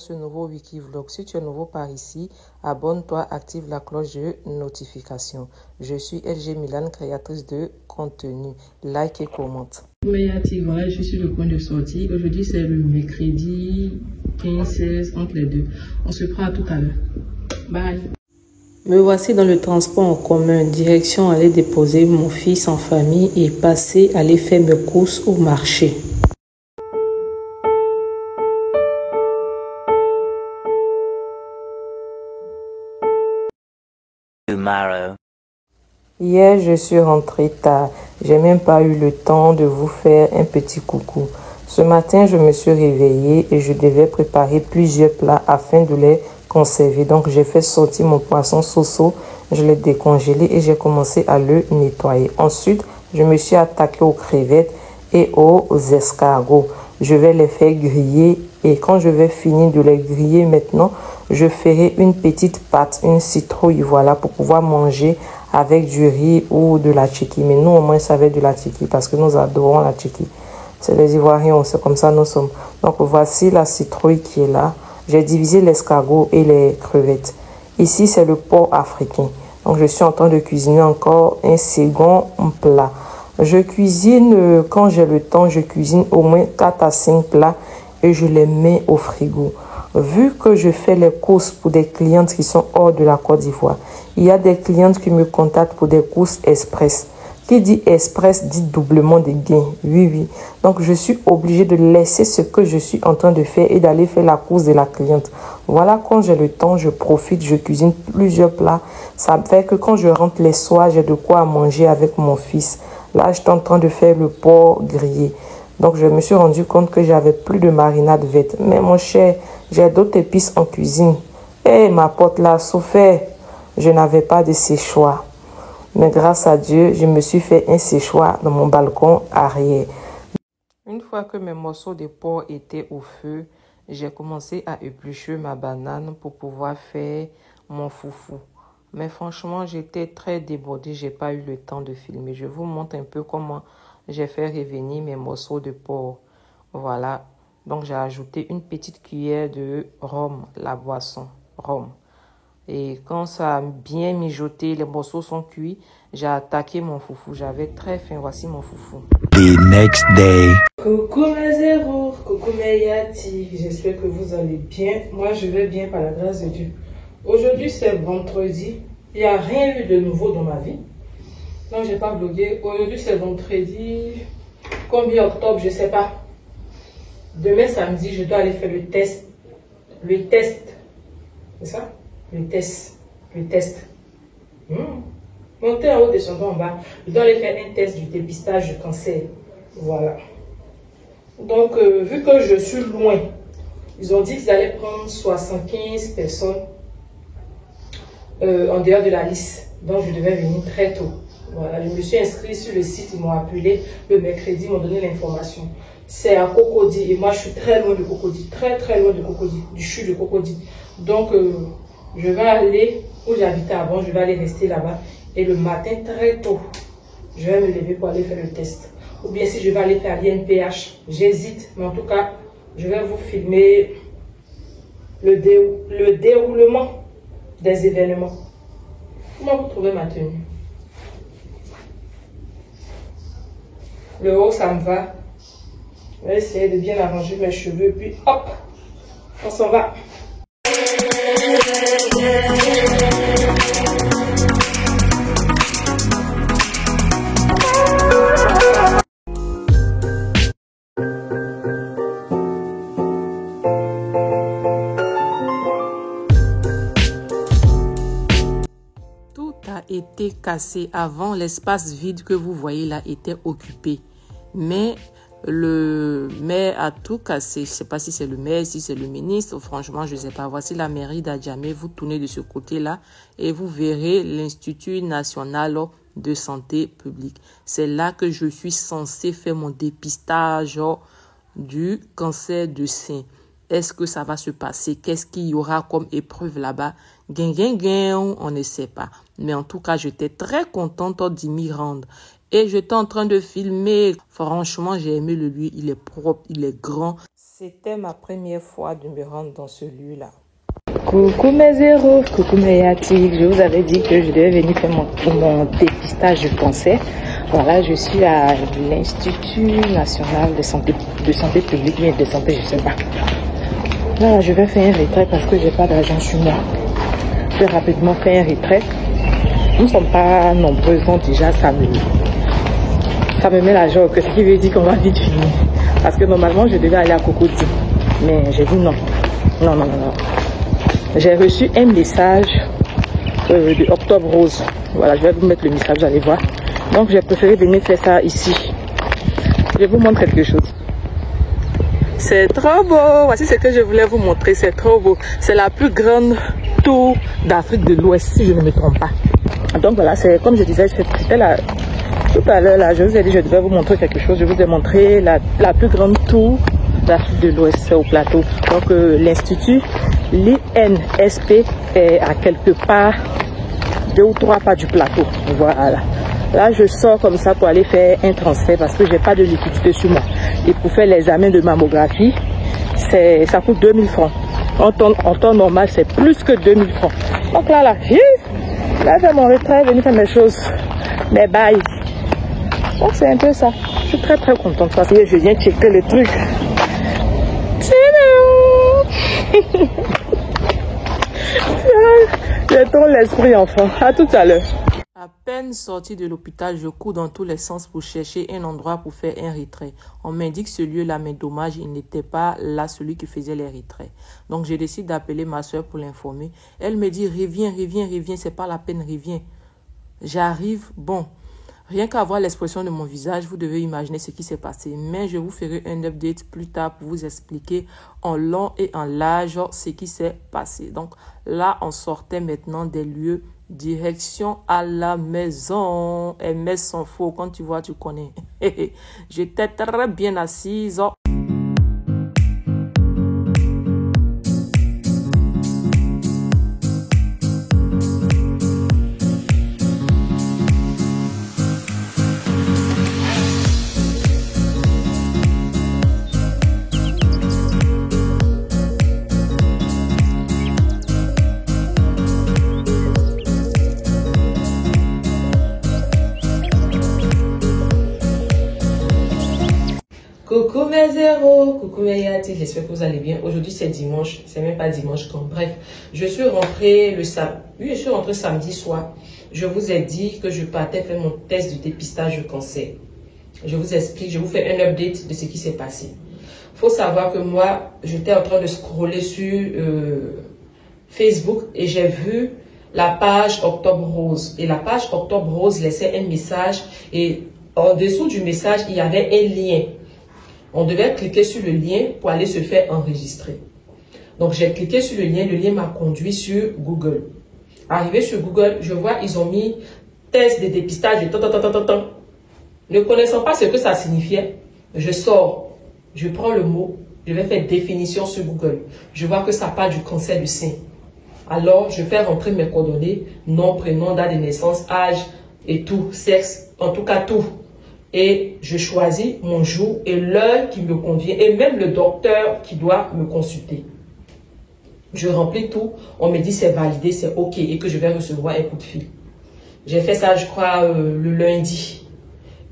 ce nouveau Wikivlog. Si tu es nouveau par ici, abonne-toi, active la cloche de notification. Je suis LG Milan, créatrice de contenu. Like et commente. Voilà, je suis sur le point de sortie. Aujourd'hui, c'est le mercredi 15-16, entre les deux. On se prend à tout à l'heure. Bye. Me voici dans le transport en commun, direction aller déposer mon fils en famille et passer aller faire mes courses au marché. Tomorrow. Hier, je suis rentrée tard. J'ai même pas eu le temps de vous faire un petit coucou. Ce matin, je me suis réveillée et je devais préparer plusieurs plats afin de les conserver. Donc, j'ai fait sortir mon poisson soso, je l'ai décongelé et j'ai commencé à le nettoyer. Ensuite, je me suis attaquée aux crevettes et aux escargots. Je vais les faire griller et quand je vais finir de les griller maintenant, je ferai une petite pâte, une citrouille, voilà, pour pouvoir manger avec du riz ou de la tchiki. Mais nous, au moins, ça va être de la tchiki parce que nous adorons la tchiki. C'est les Ivoiriens, c'est comme ça nous sommes. Donc, voici la citrouille qui est là. J'ai divisé l'escargot et les crevettes. Ici, c'est le porc africain. Donc, je suis en train de cuisiner encore un second plat. Je cuisine, quand j'ai le temps, je cuisine au moins 4 à 5 plats et je les mets au frigo. Vu que je fais les courses pour des clientes qui sont hors de la Côte d'Ivoire, il y a des clientes qui me contactent pour des courses express. Qui dit express dit doublement de gains. Oui, oui. Donc, je suis obligée de laisser ce que je suis en train de faire et d'aller faire la course de la cliente. Voilà, quand j'ai le temps, je profite, je cuisine plusieurs plats. Ça fait que quand je rentre les soirs, j'ai de quoi manger avec mon fils. Là, j'étais en train de faire le porc grillé. Donc, je me suis rendu compte que j'avais plus de marinade verte. Mais mon cher, j'ai d'autres épices en cuisine. Eh, ma pote là, souffert. Je n'avais pas de séchoir. Mais grâce à Dieu, je me suis fait un séchoir dans mon balcon arrière. Une fois que mes morceaux de porc étaient au feu, j'ai commencé à éplucher ma banane pour pouvoir faire mon foufou. Mais franchement, j'étais très débordée, j'ai pas eu le temps de filmer. Je vous montre un peu comment j'ai fait revenir mes morceaux de porc. Voilà, donc j'ai ajouté une petite cuillère de rhum, la boisson, rhum. Et quand ça a bien mijoté, les morceaux sont cuits, j'ai attaqué mon foufou. J'avais très faim, voici mon foufou. The next day. Coucou mes zéros, coucou mes yati, j'espère que vous allez bien. Moi je vais bien par la grâce de Dieu. Aujourd'hui c'est vendredi, il n'y a rien eu de nouveau dans ma vie. Donc j'ai pas vlogué. Aujourd'hui c'est vendredi, combien octobre, je sais pas. Demain samedi je dois aller faire le test. Le test, c'est ça? Le test. Montez en haut, descendons en bas. Je dois aller faire un test du dépistage du cancer. Voilà. Donc, vu que je suis loin, ils ont dit qu'ils allaient prendre 75 personnes en dehors de la liste. Donc, je devais venir très tôt. Voilà, je me suis inscrite sur le site, ils m'ont appelé le mercredi, ils m'ont donné l'information. C'est à Cocody et moi, je suis très loin de Cocody, très loin de Cocody, du CHU de Cocody. Donc, je vais aller où j'habitais avant, je vais aller rester là-bas. Et le matin, très tôt, je vais me lever pour aller faire le test. Ou bien si je vais aller faire l'INPH, j'hésite. Mais en tout cas, je vais vous filmer le déroulement des événements. Comment vous trouvez ma tenue? Le haut, ça me va. Je vais essayer de bien arranger mes cheveux. Puis hop, on s'en va. Tout a été cassé avant, l'espace vide que vous voyez là était occupé. Mais le maire a tout cassé. Je ne sais pas si c'est le maire, si c'est le ministre. Franchement, je ne sais pas. Voici la mairie d'Adjamé. Vous tournez de ce côté-là et vous verrez l'Institut national de santé publique. C'est là que je suis censée faire mon dépistage du cancer de sein. Est-ce que ça va se passer? Qu'est-ce qu'il y aura comme épreuve là-bas? On ne sait pas. Mais en tout cas, j'étais très contente d'y m'y rendre. Et j'étais en train de filmer. Franchement, j'ai aimé le lieu. Il est propre, il est grand. C'était ma première fois de me rendre dans ce lieu-là. Coucou mes zéros, coucou mes yatiques. Je vous avais dit que je devais venir faire mon dépistage de cancer. Voilà, je suis à l'Institut national de santé publique et de santé, je sais pas. Là, je vais faire un retrait parce que j'ai pas d'argent sur moi. Je vais rapidement faire un retrait. Nous ne sommes pas nombreux, donc déjà ça me met la joie, ce qui veut dire qu'on va vite finir. Parce que normalement, je devais aller à Cocody. Mais j'ai dit non. Non. J'ai reçu un message de Octobre Rose. Voilà, je vais vous mettre le message, vous allez voir. Donc, j'ai préféré venir faire ça ici. Je vous montre quelque chose. C'est trop beau. Voici ce que je voulais vous montrer. C'est trop beau. C'est la plus grande tour d'Afrique de l'Ouest, si je ne me trompe pas. Donc, voilà, c'est comme je disais, c'était là. Tout à l'heure, là, je vous ai dit que je devais vous montrer quelque chose. Je vous ai montré la plus grande tour d'Afrique de l'Ouest au plateau. Donc, l'Institut, l'INSP, est à quelque part 2 ou 3 pas du plateau. Voilà. Là, je sors comme ça pour aller faire un transfert parce que j'ai pas de liquidité sur moi. Et pour faire l'examen de mammographie, ça coûte 2000 francs. En temps normal, c'est plus que 2000 francs. Donc là, je vais faire mon retrait, venir faire mes choses. Mais bye. Donc c'est un peu ça. Je suis très contente parce que je viens checker le truc. J'ai trop l'esprit enfant. À tout à l'heure. À peine sorti de l'hôpital, je cours dans tous les sens pour chercher un endroit pour faire un retrait. On m'indique ce lieu-là, mais dommage, il n'était pas là celui qui faisait les retraits. Donc, je décide d'appeler ma soeur pour l'informer. Elle me dit, reviens, c'est pas la peine, reviens. J'arrive, bon, rien qu'à voir l'expression de mon visage, vous devez imaginer ce qui s'est passé. Mais je vous ferai un update plus tard pour vous expliquer en long et en large ce qui s'est passé. Donc, là, on sortait maintenant des lieux. Direction à la maison. Et mes sont faux. Quand tu vois, tu connais. J'étais très bien assise. Coucou mes zéros, coucou mes yati, j'espère que vous allez bien. Aujourd'hui c'est dimanche, c'est même pas dimanche quand. Bref, je suis rentrée samedi soir. Je vous ai dit que je partais faire mon test de dépistage de cancer. Je vous explique, je vous fais un update de ce qui s'est passé. Faut savoir que moi, j'étais en train de scroller sur Facebook et j'ai vu la page Octobre Rose. Et la page Octobre Rose laissait un message et en dessous du message, il y avait un lien. On devait cliquer sur le lien pour aller se faire enregistrer. Donc, j'ai cliqué sur le lien m'a conduit sur Google. Arrivé sur Google, je vois, ils ont mis test de dépistage de Ne connaissant pas ce que ça signifiait, je sors, je prends le mot, je vais faire définition sur Google. Je vois que ça parle du cancer du sein. Alors, je fais rentrer mes coordonnées, nom, prénom, date de naissance, âge et tout, sexe, en tout cas tout. Et je choisis mon jour et l'heure qui me convient et même le docteur qui doit me consulter. Je remplis tout, on me dit c'est validé, c'est ok et que je vais recevoir un coup de fil. J'ai fait ça je crois le lundi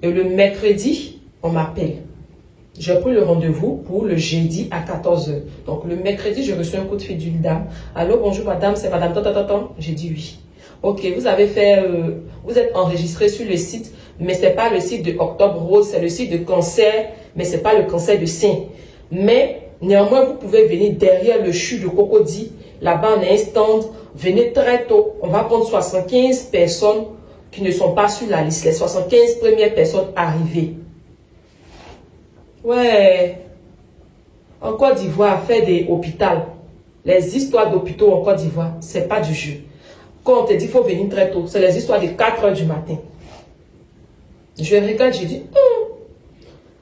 et le mercredi on m'appelle. J'ai pris le rendez-vous pour le jeudi à 14 h. Donc le mercredi j'ai reçu un coup de fil d'une dame. Allô bonjour madame, c'est madame J'ai dit oui. Ok, vous êtes enregistré sur le site. Mais ce n'est pas le site de Octobre Rose, c'est le site de cancer, mais ce n'est pas le cancer du sein. Mais néanmoins, vous pouvez venir derrière le CHU de Cocody. Là-bas, on a un stand. Venez très tôt. On va prendre 75 personnes qui ne sont pas sur la liste. Les 75 premières personnes arrivées. Ouais. En Côte d'Ivoire, faire des hôpitaux. Les histoires d'hôpitaux en Côte d'Ivoire, ce n'est pas du jeu. Quand on te dit qu'il faut venir très tôt, c'est les histoires de 4 h du matin. Je regarde, je dis,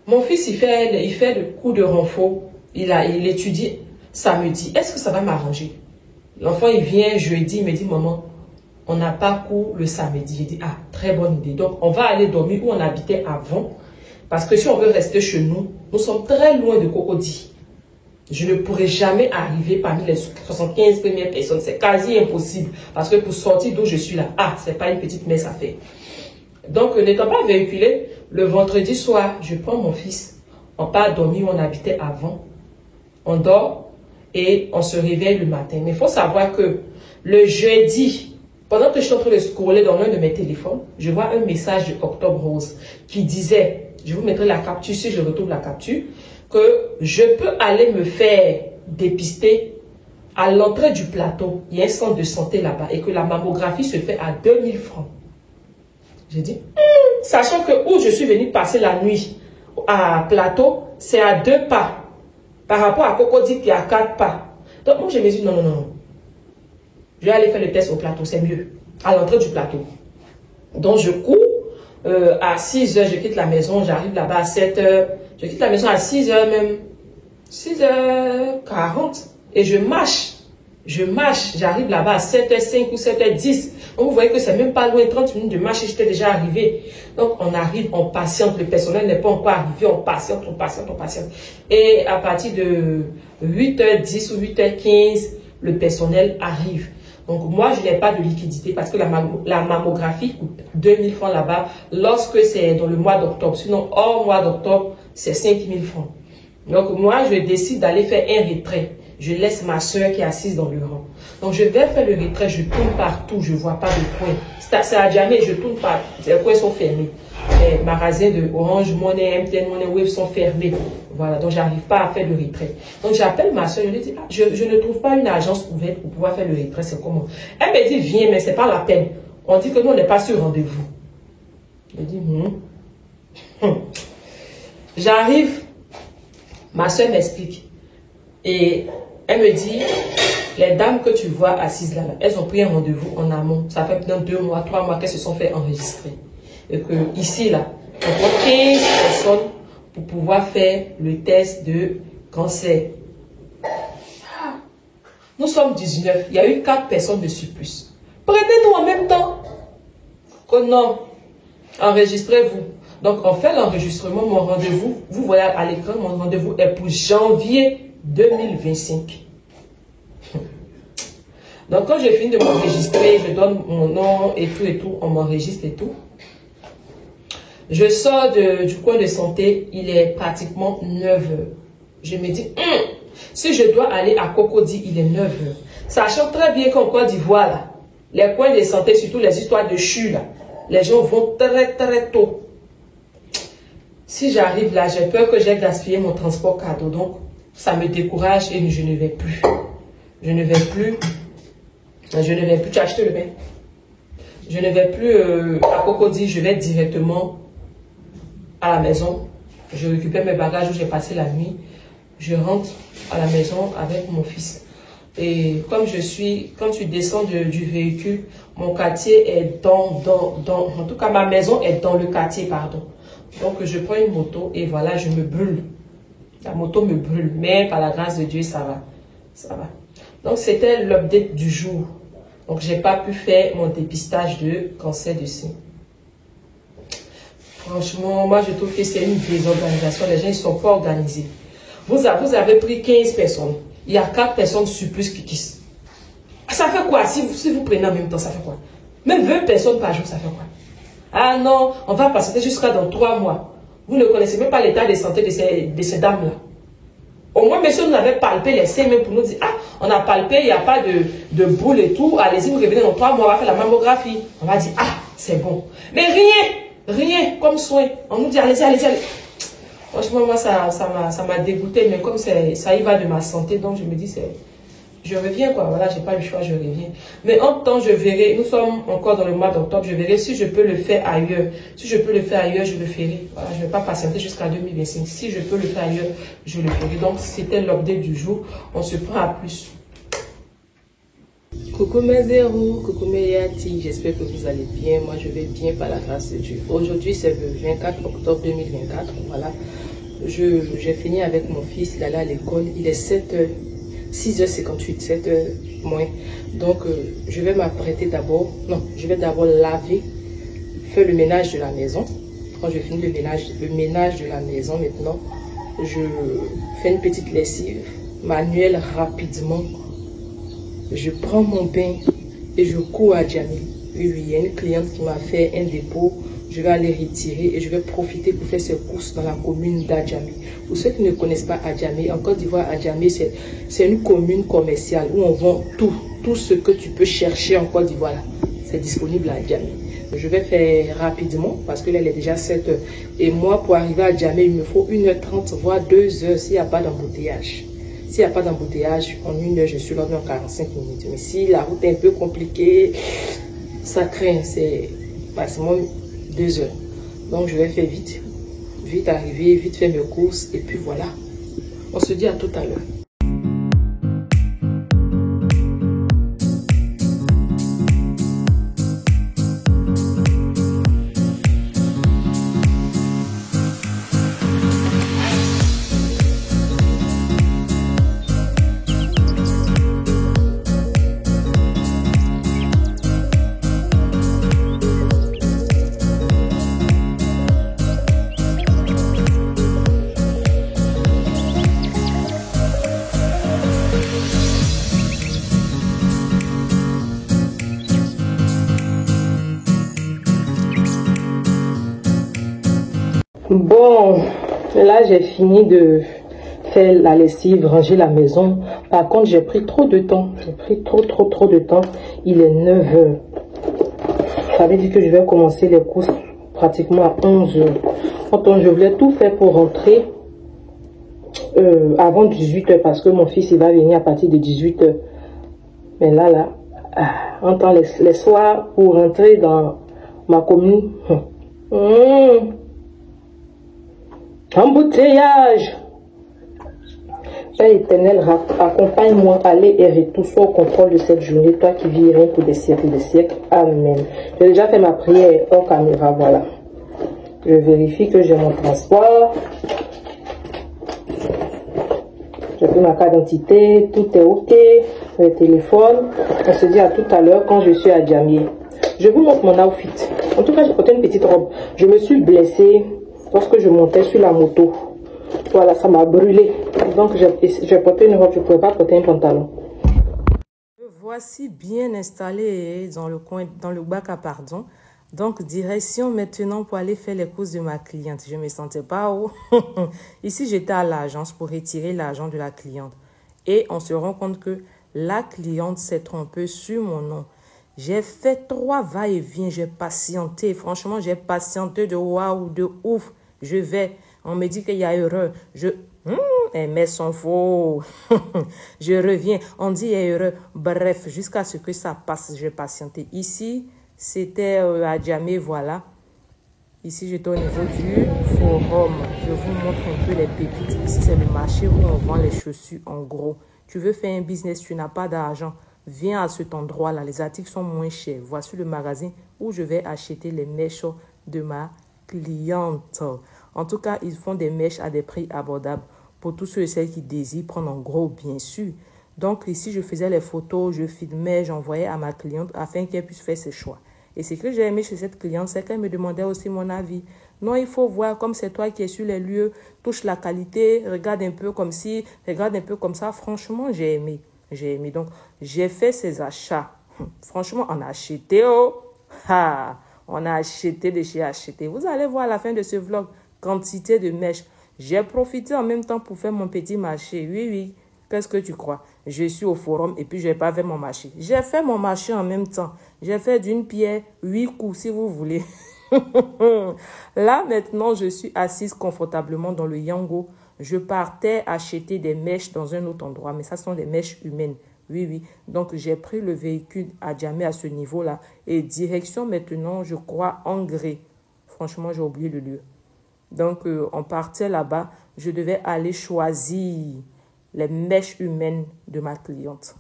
mon fils, il fait le cours de renfort. Il étudie samedi. Est-ce que ça va m'arranger? L'enfant, il vient jeudi, il me dit, maman, on n'a pas cours le samedi. J'ai dit, ah, très bonne idée. Donc, on va aller dormir où on habitait avant. Parce que si on veut rester chez nous, nous sommes très loin de Cocody. Je ne pourrai jamais arriver parmi les 75 premières personnes. C'est quasi impossible. Parce que pour sortir d'où je suis là, c'est pas une petite messe à faire. Donc, n'étant pas véhiculé, le vendredi soir, je prends mon fils. On part dormir où on habitait avant. On dort et on se réveille le matin. Mais il faut savoir que le jeudi, pendant que je suis en train de scroller dans l'un de mes téléphones, je vois un message de Octobre Rose qui disait, je vous mettrai la capture si je retrouve la capture, que je peux aller me faire dépister à l'entrée du plateau. Il y a un centre de santé là-bas et que la mammographie se fait à 2000 francs. J'ai dit, sachant que où je suis venue passer la nuit à plateau, c'est à 2 pas. Par rapport à Cocody qui est à 4 pas. Donc moi je me dis, non, non, non. Je vais aller faire le test au plateau, c'est mieux. À l'entrée du plateau. Donc je cours. À 6 h, je quitte la maison. J'arrive là-bas à 7 h. Je quitte la maison à 6 h même. 6h40. Et je marche. J'arrive là-bas à 7h05 ou 7h10. Donc vous voyez que c'est même pas loin, 30 minutes de marche et j'étais déjà arrivé. Donc on arrive, on patiente. Le personnel n'est pas encore arrivé. On patiente. Et à partir de 8h10 ou 8h15, le personnel arrive. Donc moi, je n'ai pas de liquidité parce que la mammographie coûte 2000 francs là-bas lorsque c'est dans le mois d'octobre. Sinon, hors mois d'octobre, c'est 5000 francs. Donc moi, je décide d'aller faire un retrait. Je laisse ma soeur qui est assise dans le rang. Donc je vais faire le retrait, je tourne partout, je ne vois pas de coin. C'est à jamais, je tourne partout. Les coins sont fermés. Les magasins de Orange Money, MTN Money, Wave sont fermés. Voilà, donc j'arrive pas à faire le retrait. Donc j'appelle ma soeur, je lui dis, je ne trouve pas une agence ouverte pour pouvoir faire le retrait, c'est comment? Elle me dit, viens, mais c'est pas la peine. On dit que nous, on n'est pas sur rendez-vous. Je dis, J'arrive, ma soeur m'explique. Et elle me dit, les dames que tu vois assises là, elles ont pris un rendez-vous en amont. Ça fait peut-être 2 mois, 3 mois qu'elles se sont fait enregistrer. Et que ici, là, on prend 15 personnes pour pouvoir faire le test de cancer. Nous sommes 19. Il y a eu 4 personnes de surplus. Prenez-nous en même temps. Que non. Enregistrez-vous. Donc, on fait l'enregistrement. Mon rendez-vous, vous voyez à l'écran, mon rendez-vous est pour janvier 2025. Donc, quand j'ai fini de m'enregistrer, je donne mon nom et tout, on m'enregistre et tout. Je sors du coin de santé, il est pratiquement 9 h. Je me dis, si je dois aller à Cocody, il est 9 h. Sachant très bien qu'en Côte d'Ivoire, là, les coins de santé, surtout les histoires de CHU, là, les gens vont très très tôt. Si j'arrive là, j'ai peur que j'ai gaspillé mon transport cadeau. Donc, ça me décourage et je ne vais plus. Je ne vais plus. Tu as acheté le bain. Je ne vais plus à Cocody, je vais directement à la maison. Je récupère mes bagages où j'ai passé la nuit. Je rentre à la maison avec mon fils. Et quand tu descends du véhicule, mon quartier est en tout cas ma maison est dans le quartier, pardon. Donc je prends une moto et voilà, je me brûle. La moto me brûle, mais par la grâce de Dieu, ça va. Ça va. Donc c'était l'update du jour. Donc j'ai pas pu faire mon dépistage de cancer du sein. Franchement, moi je trouve que c'est une désorganisation. Les gens ne sont pas organisés. Vous avez pris 15 personnes. Il y a 4 personnes surplus qui... Ça fait quoi? Si vous prenez en même temps, ça fait quoi? Même 20 personnes par jour, ça fait quoi? Ah non, on va passer jusqu'à dans 3 mois. Vous ne connaissez même pas l'état de santé de ces dames-là. Au moins, monsieur nous avait palpé les seins même pour nous dire, on a palpé, il n'y a pas de boule et tout. Allez-y, vous revenez dans 3 mois, on va faire la mammographie. On va dire, c'est bon. Mais rien comme soin. On nous dit, allez-y. Franchement, moi, ça m'a dégoûté, mais comme ça y va de ma santé, donc je me dis, je reviens, quoi. Voilà, j'ai pas le choix, je reviens. Mais en temps, je verrai, nous sommes encore dans le mois d'octobre, je verrai si je peux le faire ailleurs. Si je peux le faire ailleurs, je le ferai. Voilà, je ne vais pas patienter jusqu'à 2025. Si je peux le faire ailleurs, je le ferai. Donc, c'était l'update du jour. On se prend à plus. Coucou mes zéros, coucou mes yati, j'espère que vous allez bien. Moi, je vais bien par la grâce de Dieu. Aujourd'hui, c'est le 24 octobre 2024. Voilà. J'ai fini avec mon fils, il allait à l'école. Il est 6h58, 7h moins. Donc, je vais m'apprêter d'abord. Non, je vais d'abord laver, faire le ménage de la maison. Quand je finis le ménage de la maison, maintenant, je fais une petite lessive manuel rapidement. Je prends mon bain et je cours à Djamé. Oui, il y a une cliente qui m'a fait un dépôt. Je vais aller retirer et je vais profiter pour faire ses courses dans la commune d'Adjamé. Pour ceux qui ne connaissent pas Adjamé, en Côte d'Ivoire, Adjamé, c'est une commune commerciale où on vend tout ce que tu peux chercher en Côte d'Ivoire. C'est disponible à Adjamé. Je vais faire rapidement parce que là, il est déjà 7 heures. Et moi, pour arriver à Adjamé, il me faut 1h30, voire 2 heures s'il n'y a pas d'embouteillage. S'il n'y a pas d'embouteillage, en 1 heure, je suis là dans 45 minutes. Mais si la route est un peu compliquée, ça craint. C'est maximum 2 heures. Donc, je vais faire vite. Vite arriver, vite faire mes courses. Et puis voilà. On se dit à tout à l'heure. Bon, là j'ai fini de faire la lessive, ranger la maison. Par contre, j'ai pris trop de temps. J'ai pris trop de temps. Il est 9 heures. Ça veut dire que je vais commencer les courses pratiquement à 11 heures. Donc, je voulais tout faire pour rentrer avant 18 heures parce que mon fils il va venir à partir de 18 heures. Mais là, on temps les soirs pour rentrer dans ma commune. Embouteillage. Père éternel, accompagne-moi, aller et retour, sois au contrôle de cette journée, toi qui vis rien pour des siècles et des siècles. Amen. J'ai déjà fait ma prière hors caméra, voilà. Je vérifie que j'ai mon transport. J'ai pris ma carte d'identité, tout est ok. Le téléphone. On se dit à tout à l'heure quand je suis à Djamé. Je vous montre mon outfit. En tout cas, j'ai porté une petite robe. Je me suis blessée lorsque je montais sur la moto. Voilà, ça m'a brûlé. Donc, j'ai porté une robe. Je ne pouvais pas porter un pantalon. Voici bien installé dans le coin, dans le bac à pardon. Donc, direction maintenant pour aller faire les courses de ma cliente. Je ne me sentais pas haut. Ici, j'étais à l'agence pour retirer l'argent de la cliente. Et on se rend compte que la cliente s'est trompée sur mon nom. J'ai fait 3 va-et-vient. J'ai patienté. Franchement, j'ai patienté de waouh, de ouf. Je vais. On me dit qu'il y a erreur. Mais sont faux. Je reviens. On dit il y a erreur. Bref, jusqu'à ce que ça passe, j'ai patienté. Ici, c'était à Djamé, voilà. Ici, j'étais au niveau du forum. Je vous montre un peu les pépites. Ici, c'est le marché où on vend les chaussures en gros. Tu veux faire un business, tu n'as pas d'argent. Viens à cet endroit-là. Les articles sont moins chers. Voici le magasin où je vais acheter les mèches de ma cliente. En tout cas, ils font des mèches à des prix abordables pour tous ceux et celles qui désirent prendre en gros, bien sûr. Donc ici, je faisais les photos, je filmais, j'envoyais à ma cliente afin qu'elle puisse faire ses choix. Et ce que j'ai aimé chez cette cliente, c'est qu'elle me demandait aussi mon avis. Non, il faut voir comme c'est toi qui es sur les lieux, touche la qualité, regarde un peu comme ci, regarde un peu comme ça. Franchement, j'ai aimé. J'ai aimé. Donc, j'ai fait ces achats. Franchement, on a acheté, oh. On a acheté de chez acheté. Vous allez voir à la fin de ce vlog, quantité de mèches. J'ai profité en même temps pour faire mon petit marché. Oui, oui. Qu'est-ce que tu crois? Je suis au forum et puis je n'ai pas fait mon marché. J'ai fait mon marché en même temps. J'ai fait d'une pierre 8 coups, si vous voulez. Là, maintenant, je suis assise confortablement dans le Yango. Je partais acheter des mèches dans un autre endroit, mais ça sont des mèches humaines. Oui, oui. Donc, j'ai pris le véhicule à Djamé à ce niveau-là. Et direction maintenant, je crois, Angré. Franchement, j'ai oublié le lieu. Donc, on partait là-bas. Je devais aller choisir les mèches humaines de ma cliente.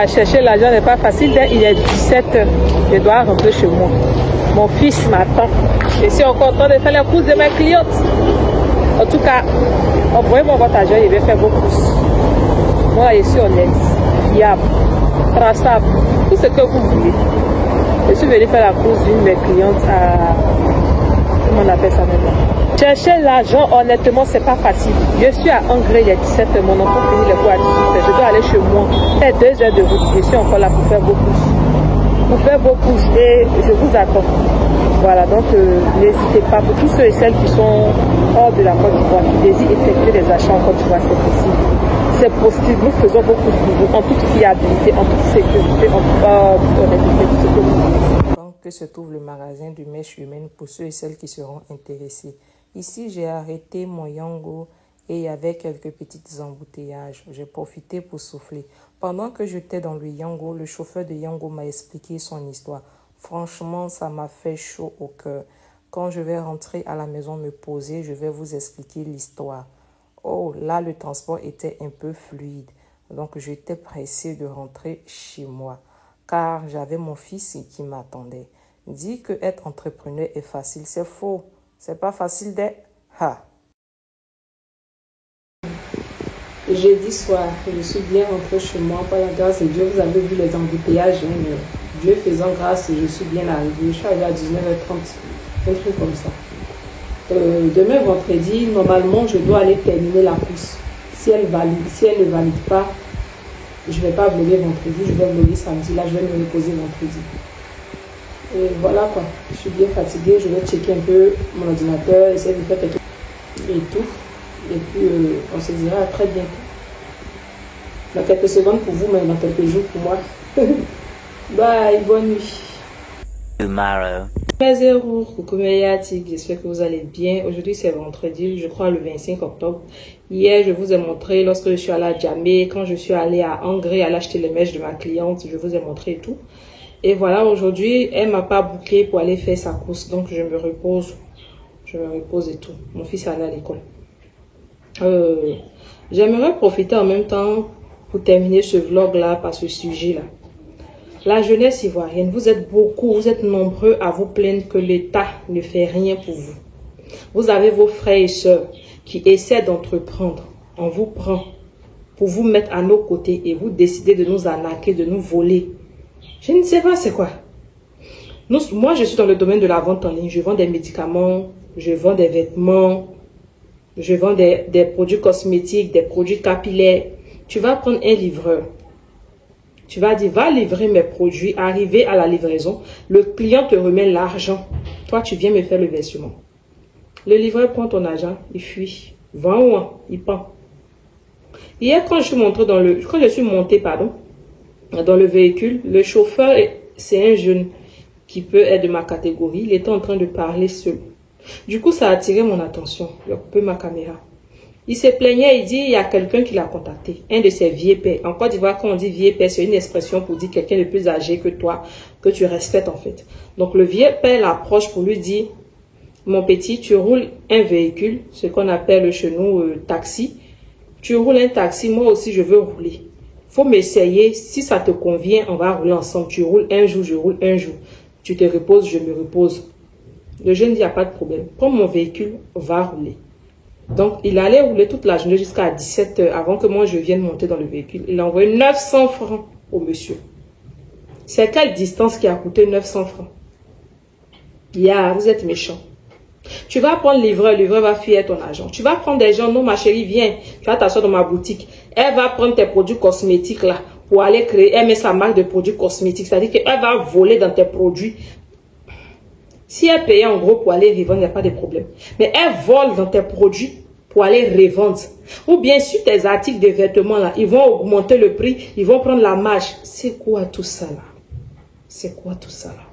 Chercher l'argent n'est pas facile. Il est 17 h. Je dois rentrer chez moi. Mon fils m'attend. Je suis encore en train de faire les courses de mes clientes. En tout cas, envoyez-moi votre argent, je vais faire vos courses. Moi, je suis honnête, fiable, traçable, tout ce que vous voulez. Je suis venue faire la course d'une de mes clientes à... Comment on appelle ça maintenant? Chercher l'argent, honnêtement, c'est pas facile. Je suis à Angré, il y a 17 h. Mon enfant finit les cours à 18 h. Je dois aller chez moi. Faire 2 heures de route. Je suis encore là pour faire vos courses. Pour faire vos courses et je vous attends. Voilà, donc n'hésitez pas. Pour tous ceux et celles qui sont hors de la Côte d'Ivoire, qui désirent effectuer des achats en Côte d'Ivoire, c'est possible. C'est possible. Nous faisons vos courses pour vous en toute fiabilité, en toute sécurité, en toute honnêteté, tout ce que vous voulez. Que se trouve le magasin de mèche humaine pour ceux et celles qui seront intéressés. Ici, j'ai arrêté mon Yango et il y avait quelques petits embouteillages. J'ai profité pour souffler. Pendant que j'étais dans le Yango, le chauffeur de Yango m'a expliqué son histoire. Franchement, ça m'a fait chaud au cœur. Quand je vais rentrer à la maison me poser, je vais vous expliquer l'histoire. Oh, là, le transport était un peu fluide. Donc, j'étais pressée de rentrer chez moi, car j'avais mon fils qui m'attendait. Dire que être entrepreneur est facile, c'est faux. C'est pas facile d'être... Jeudi soir, je suis bien rentrée chez moi par la grâce de Dieu. Vous avez vu les embouteillages, mais Dieu faisant grâce, je suis bien arrivée. Je suis arrivée à 19 h 30, un truc comme ça. Demain vendredi, normalement, je dois aller terminer la course. Si elle ne valide pas, je ne vais pas vlogger vendredi, je vais vlogger samedi. Là, je vais me reposer vendredi. Et voilà quoi, je suis bien fatiguée. Je vais checker un peu mon ordinateur, essayer de faire quelque chose et tout. Et puis, on se dira à très bientôt. Dans quelques secondes pour vous, mais dans quelques jours pour moi. Bye, bonne nuit. Tomorrow. Coucou Méliatique, j'espère que vous allez bien. Aujourd'hui c'est vendredi, je crois le 25 octobre. Hier je vous ai montré lorsque je suis allée à Djamé, quand je suis allée à Angré aller acheter les mèches de ma cliente, je vous ai montré tout. Et voilà, aujourd'hui elle m'a pas booké pour aller faire sa course, donc je me repose et tout. Mon fils est allé à l'école. J'aimerais profiter en même temps pour terminer ce vlog là par ce sujet là. La jeunesse ivoirienne, vous êtes beaucoup, vous êtes nombreux à vous plaindre que l'État ne fait rien pour vous. Vous avez vos frères et sœurs qui essaient d'entreprendre. On vous prend pour vous mettre à nos côtés et vous décidez de nous arnaquer, de nous voler. Je ne sais pas c'est quoi. Moi, je suis dans le domaine de la vente en ligne. Je vends des médicaments, je vends des vêtements, je vends des produits cosmétiques, des produits capillaires. Tu vas prendre un livreur. Tu vas dire, va livrer mes produits, arriver à la livraison, le client te remet l'argent. Toi, tu viens me faire le versement. Le livreur prend ton argent, il fuit. Vend ou il pend. Hier, quand je suis montée dans le véhicule, le chauffeur, c'est un jeune qui peut être de ma catégorie. Il était en train de parler seul. Du coup, ça a attiré mon attention. J'ai coupé ma caméra. Il se plaignait, il dit, il y a quelqu'un qui l'a contacté, un de ses vieux pères. En Côte d'Ivoire, quand on dit vieux père, c'est une expression pour dire quelqu'un de plus âgé que toi, que tu respectes en fait. Donc le vieux père l'approche pour lui dire, mon petit, tu roules un véhicule, ce qu'on appelle chez nous taxi. Tu roules un taxi, moi aussi je veux rouler. Faut m'essayer, si ça te convient, on va rouler ensemble. Tu roules un jour, je roule un jour. Tu te reposes, je me repose. Le jeune dit, il n'y a pas de problème. Prends mon véhicule, on va rouler. Donc, il allait rouler toute la journée jusqu'à 17 h avant que moi je vienne monter dans le véhicule. Il a envoyé 900 francs au monsieur. C'est quelle distance qui a coûté 900 francs? Vous êtes méchant. Tu vas prendre le livreur va fuir ton argent. Tu vas prendre des gens, non ma chérie, viens, tu vas t'asseoir dans ma boutique. Elle va prendre tes produits cosmétiques là pour aller créer, elle met sa marque de produits cosmétiques. C'est-à-dire qu'elle va voler dans tes produits. Si elle paye en gros pour aller revendre, il n'y a pas de problème. Mais elle vole dans tes produits pour aller revendre. Ou bien sur tes articles de vêtements là, ils vont augmenter le prix, ils vont prendre la marge. C'est quoi tout ça là? C'est quoi tout ça là?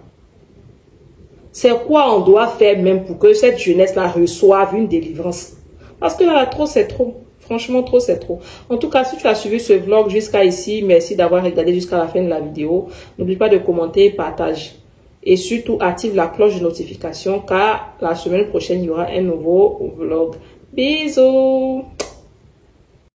C'est quoi on doit faire même pour que cette jeunesse là reçoive une délivrance? Parce que là, trop c'est trop. Franchement, trop c'est trop. En tout cas, si tu as suivi ce vlog jusqu'à ici, merci d'avoir regardé jusqu'à la fin de la vidéo. N'oublie pas de commenter et partager. Et surtout, active la cloche de notification car la semaine prochaine, il y aura un nouveau vlog. Bisous!